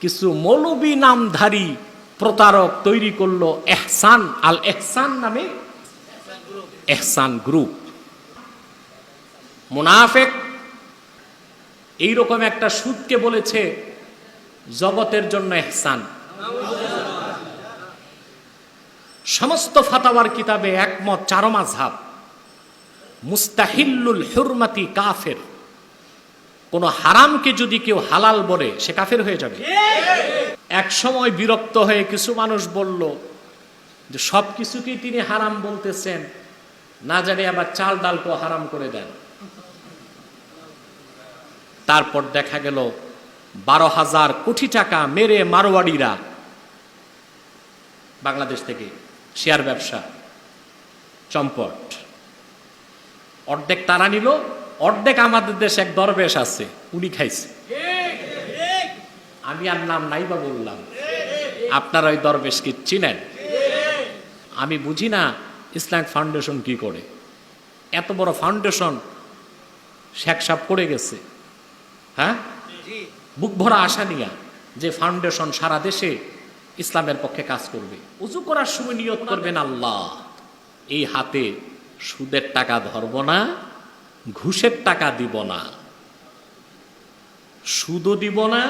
কিছু মৌলবী নামধারী প্রতারক তৈরি করলো এহসান আল এহসান নামে এহসান গ্রুপ। মুনাফেক এইরকম একটা সুদকে বলেছে জগতের জন্য এহসান। সমস্ত ফাতাওয়ার কিতাবে একমত, চার মাযহাব, মুস্তাহিল্লুল হুরমাতি কাফের। কোন হারামকে যদি কেউ হালাল বলে সে কাফের হয়ে যাবে। এক সময় বিরক্ত হয়ে কিছু মানুষ বলল যে সব কিছুকেই তিনি হারাম বলতেছেন, না জানি আবার চাল ডালকেও হারাম করে দেন। তারপর দেখা গেল 12,000 কোটি টাকা মেরে মারওয়াড়িরা বাংলাদেশ থেকে শেয়ার ব্যবসা চম্পট, অর্ধেক তারা নিল, অর্ধেক আমাদের দেশে এক দরবেশ আছে উনি খাইছে। আমি আর নাম নাই বা বললাম, আপনারা ওই দরবেশকে চিনেন। আমি বুঝি না ইসলামিক ফাউন্ডেশন কি করে, এত বড় ফাউন্ডেশন শেখ সাহেব পড়ে গেছে। হ্যাঁ, বুক ভরা আশা নিয়া যে ফাউন্ডেশন সারা দেশে ইসলামের পক্ষে কাজ করবে। উযু করার সময় নিয়ত করবেন, আল্লাহ এই হাতে সুদের টাকা ধরব না, ঘুষের টাকা দিব না, সুদও দিব না।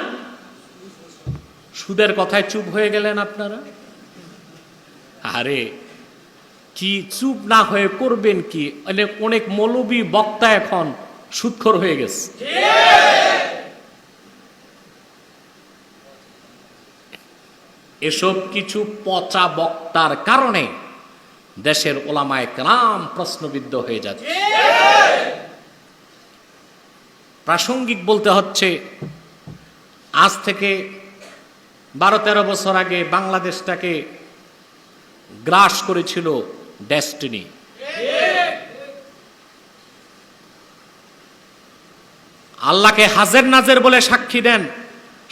সুদের কথায় চুপ হয়ে গেলেন আপনারা। আরে কি চুপ না হয়ে করবেন কি? অনেক মৌলবী বক্তা এখন সুদখোর হয়ে গেছে। এসব কিছু পচা বক্তার কারণে দেশের ওলামায়ে কেরাম প্রশ্নবিদ্ধ হয়ে যাচ্ছে। প্রাসঙ্গিক বলতে হচ্ছে, আজ থেকে 12-13 বছর আগে বাংলাদেশটাকে গ্রাস করেছিল ডেস্টিনি। আল্লাহকে হাজের নাজের বলে সাক্ষী দেন,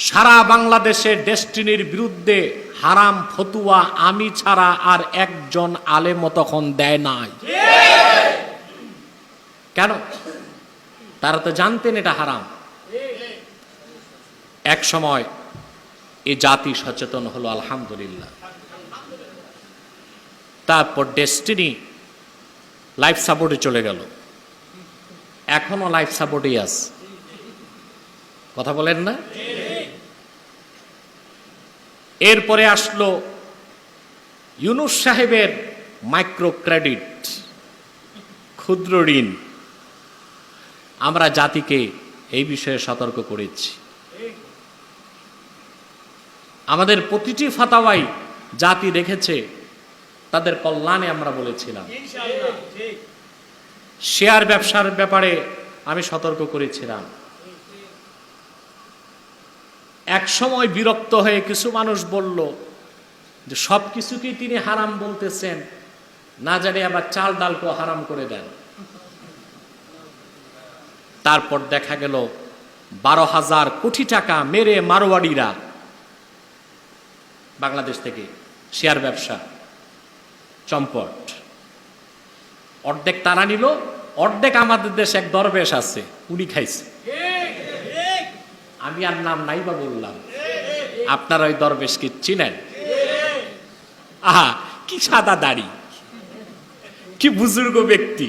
সারা বাংলাদেশে ডেস্টিনির বিরুদ্ধে হারাম ফতুয়া আমি ছাড়া আর একজন আলেম তখন দেয় নাই। কেন? তারা তো জানতেন এটা হারাম। এক সময় এই জাতি সচেতন হলো, আলহামদুলিল্লাহ। তারপর ডেস্টিনি লাইফ সাপোর্টে চলে গেল, এখনো লাইফ সাপোর্টেই আছে। কথা বলেন না? এরপরে আসলো ইউনূস সাহেবের মাইক্রো ক্রেডিট, ক্ষুদ্র ঋণ। আমরা জাতিকে এই বিষয়ে সতর্ক করেছি। আমাদের প্রতিটি ফাতাওয়াই জাতি দেখেছে, তাদের কল্যাণে আমরা বলেছিলাম। শেয়ার ব্যবসার ব্যাপারে আমি সতর্ক করেছিলাম। এক সময় বিরক্ত হয়ে কিছু মানুষ বলল যে সব কিছুকেই তিনি হারাম বলতেছেন, না জানি আবার চাল ডালকেও হারাম করে দেন। তারপর দেখা গেল 12,000 কোটি টাকা মেরে মারওয়াড়িরা বাংলাদেশ থেকে শেয়ার ব্যবসা চম্পট, অর্ধেক তারা নিল, অর্ধেক আমাদের দেশে এক দরবেশ আছে উনি খাইছে। আমি আর নাম নাই বা বললাম, আপনারা ওই দরবেশকে চিনেন। আহা, কি সাদা দাড়ি, কি বুজুর্গ ব্যক্তি।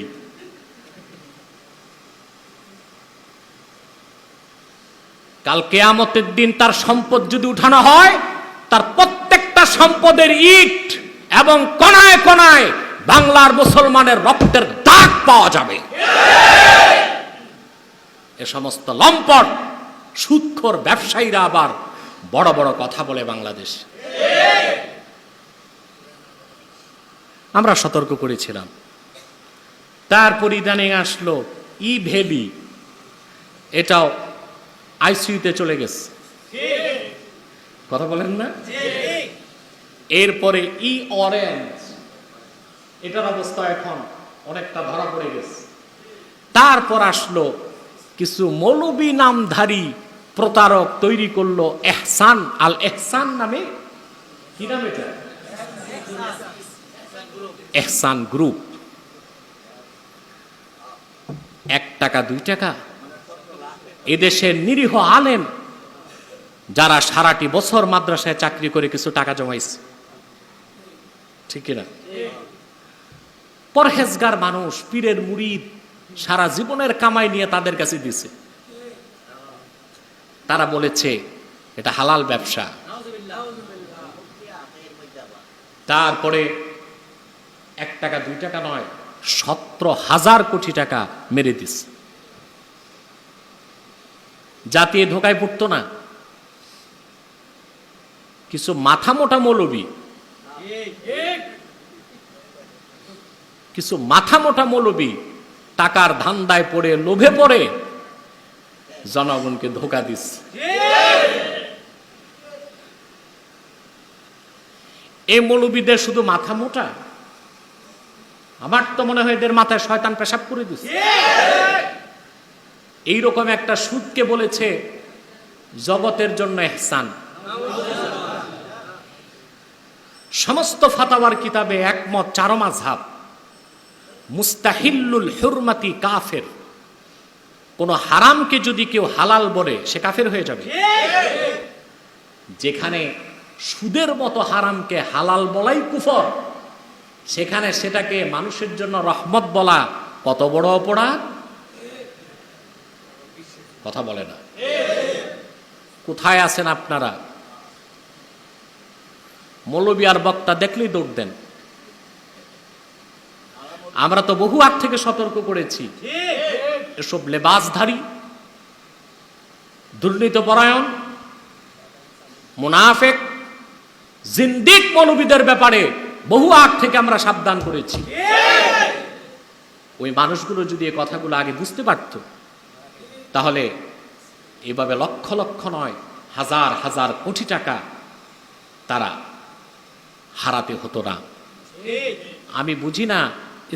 কাল কিয়ামতের দিন তার সম্পদ যদি উঠানো হয়, তার প্রত্যেকটা সম্পদের ইট এবং কোনায় কোনায় বাংলার মুসলমানের রক্তের দাগ পাওয়া যাবে। এ সমস্ত লম্পট সুদখোর ব্যবসায়ীরা আবার বড় বড় কথা বলে বাংলাদেশ। আমরা সতর্ক করেছিলাম। তারপর ইদানিং আসলো ই ভ্যালি, এটাও আইসিইউতে চলে গেছে। কথা বলেন না? এরপরে ই অরেঞ্জ, এটার অবস্থা এখন অনেকটা ধরা পড়ে গেছে। তারপর আসলো কিছু মৌলবী নামধারী প্রতারক তৈরি করলো এহসান আল এহসান নামে। কি নাম এটা? এহসান গ্রুপ। 1 টাকা 2 টাকা এদেশের নিরীহ আলেম যারা সারাটি বছর মাদ্রাসায় চাকরি করে কিছু টাকা জমাইছে, ঠিক কিনা? পরহেজগার মানুষ, পীরের মুরিদ, সারা জীবনের কামাই নিয়ে তাদের কাছে দিছে। তারা বলেছে এটা হালাল ব্যবসা। তারপরে 1 টাকা 2 টাকা নয়, 17,000 কোটি টাকা মেরে দিস। জাতি ধোকায় পড়তো না। কিছু মাথা মোটা মৌলবী, কিছু মাথা মোটা মৌলবী টাকার ধান্দায় পড়ে, লোভে পড়ে জনগণকে ধোকা দিস। এই মৌলবীদের শুধু মাথা মোটা? আমার তো মনে হয় এদের মাথায় শয়তান পেশাব করে দিস। এইরকম একটা সুদকে বলেছে জগতের জন্য ইহসান। সমস্ত ফাতাওয়ার কিতাবে একমত, 4 মাযহাব, মুস্তাহিল্লুল হুরমাতি কাফের। কোন হারামকে যদি কেউ হালাল বলে সে কাফের হয়ে যাবে। যেখানে সুদের মতো হারামকে হালাল বলাই কুফর, সেখানে সেটাকে মানুষের জন্য রহমত বলা কত বড় অপরাধ! কথা বলে না। কোথায় আছেন আপনারা? মৌলবী আর বক্তা দেখলেই দৌড় দেন। আমরা তো বহু আগ থেকে সতর্ক করেছি, এসব লেবাসধারী, দুর্নীতিপরায়ণ, মুনাফেক, জিন্দিক মৌলবীদের ব্যাপারে বহু আগ থেকে আমরা সাবধান করেছি। ওই মানুষগুলো যদি এই কথাগুলো আগে বুঝতে পারত, তাহলে এভাবে লক্ষ লক্ষ নয়, হাজার হাজার কোটি টাকা তারা হারাতে হতো না। আমি বুঝি না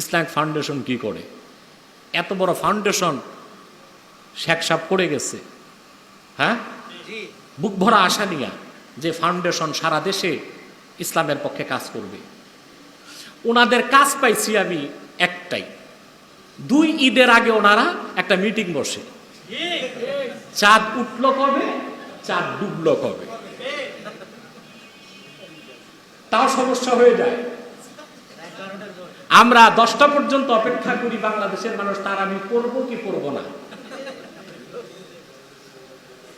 ইসলামিক ফাউন্ডেশন কি করে। এত বড় ফাউন্ডেশন শেখ সাহেব করে গেছে, হ্যাঁ, বুক ভরা আশা নিয়া যে ফাউন্ডেশন সারা দেশে ইসলামের পক্ষে কাজ করবে। ওনাদের কাজ পাইছি আমি একটাই, 2 ঈদের আগে ওনারা একটা মিটিং বসে, চাঁদ উঠলো কবে, চাঁদ ডুবলো কবে, তাও সমস্যা হয়ে যায়। আমরা 10টা পর্যন্ত অপেক্ষা করি বাংলাদেশের মানুষ, তার আমি পড়বো কি পড়বো না।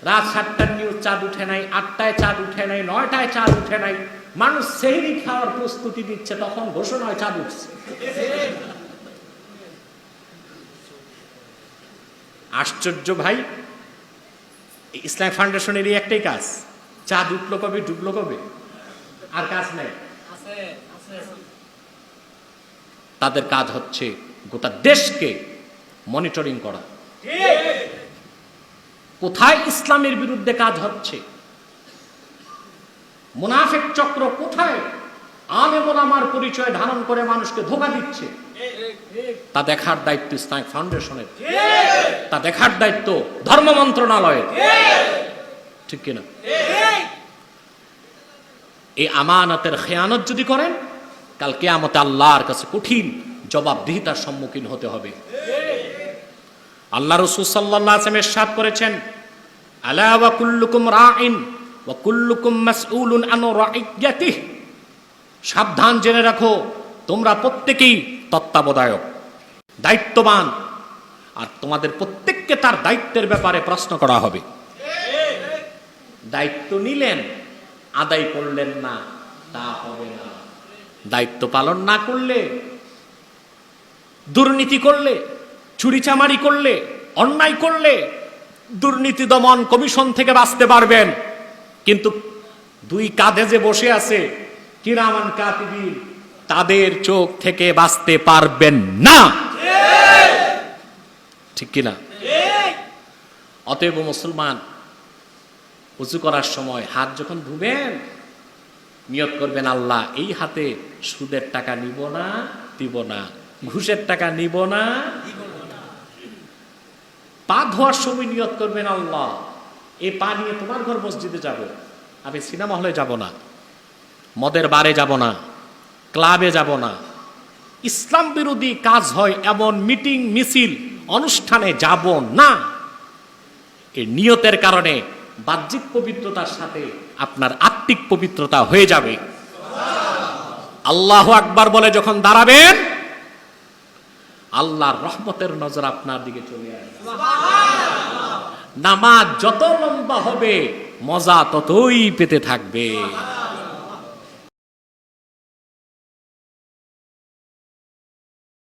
রাত 7টার নিউজ চাঁদ উঠে নাই, 8টায় চাঁদ উঠে নাই, 9টায় চাঁদ উঠে নাই, মানুষ সেহরি খাওয়ার প্রস্তুতি দিচ্ছে, তখন ঘোষণা হয় চাঁদ উঠছে। আশ্চর্য ভাই, ইসলাম ফাউন্ডেশনের একটাই কাজ, চাঁদ উঠলো কবে, ডুবলো কবে, আর কাজ নাই। তাদের কাজ হচ্ছে গোটা দেশকে মনিটরিং করা, কোথায় ইসলামের বিরুদ্ধে কাজ হচ্ছে, মুনাফিক চক্র কোথায় আলেম ওলামার পরিচয় ধারণ করে মানুষকে ধোঁকা দিচ্ছে, তা দেখার দায়িত্ব ইসলামিক ফাউন্ডেশনের, তা দেখার দায়িত্ব ধর্ম মন্ত্রণালয়ের, ঠিক কিনা? এই আমানতের খেয়ানত যদি করেন, কাল কিয়ামতে আল্লাহর কাছে কঠিন জবাবদিহিতার সম্মুখীন হতে হবে। আল্লাহ রাসূল সাল্লাল্লাহু আলাইহি ওয়াসাল্লাম ইরশাদ করেছেন, আলা ওয়া কুল্লুকুম রাঈন ওয়া কুল্লুকুম মাসউলুন আন রাইয়াতিহি, সাবধান জেনে রাখো তোমরা প্রত্যেকেই তত্ত্বাবধায়ক, দায়িত্ববান, আর তোমাদের প্রত্যেককে তার দায়িত্বের ব্যাপারে প্রশ্ন করা হবে। দায়িত্ব নিলেন, আদায় করলেন না, তা হবে না। দায়িত্ব পালন না করলে, দুর্নীতি করলে, চুরিচামারি করলে, অন্যায় করলে দুর্নীতি দমন কমিশন থেকে বাঁচতে পারবেন, কিন্তু 2 কাঁধে যে বসে আছে কিরামান কাতিবিন, তাদের চোখ থেকে বাঁচতে পারবেন না, ঠিক কিনা? অতএব মুসলমান, উযু করার সময় হাত যখন ধুবেন, নিয়ত করবেন আল্লাহ এই হাতে সুদের টাকা নিব না, দিব না, ঘুষের টাকা নিব না, পা ধোয়ার সময় নিয়ত করবেন আল্লাহ এই পা নিয়ে তোমার ঘর মসজিদে যাব, আমি সিনেমা হলে যাব না, মদের বারে যাব না, ক্লাবে যাব না, ইসলাম বিরোধী কাজ হয় এমন মিটিং মিছিল অনুষ্ঠানে যাব না। এই নিয়তের কারণে বাহ্যিক পবিত্রতার সাথে আপনার আত্মিক পবিত্রতা হয়ে যাবে। আল্লাহু আকবার বলে যখন দাঁড়াবেন, আল্লাহর রহমতের নজর আপনার দিকে চলে আসবে। নামাজ যত লম্বা হবে মজা ততই পেতে থাকবে।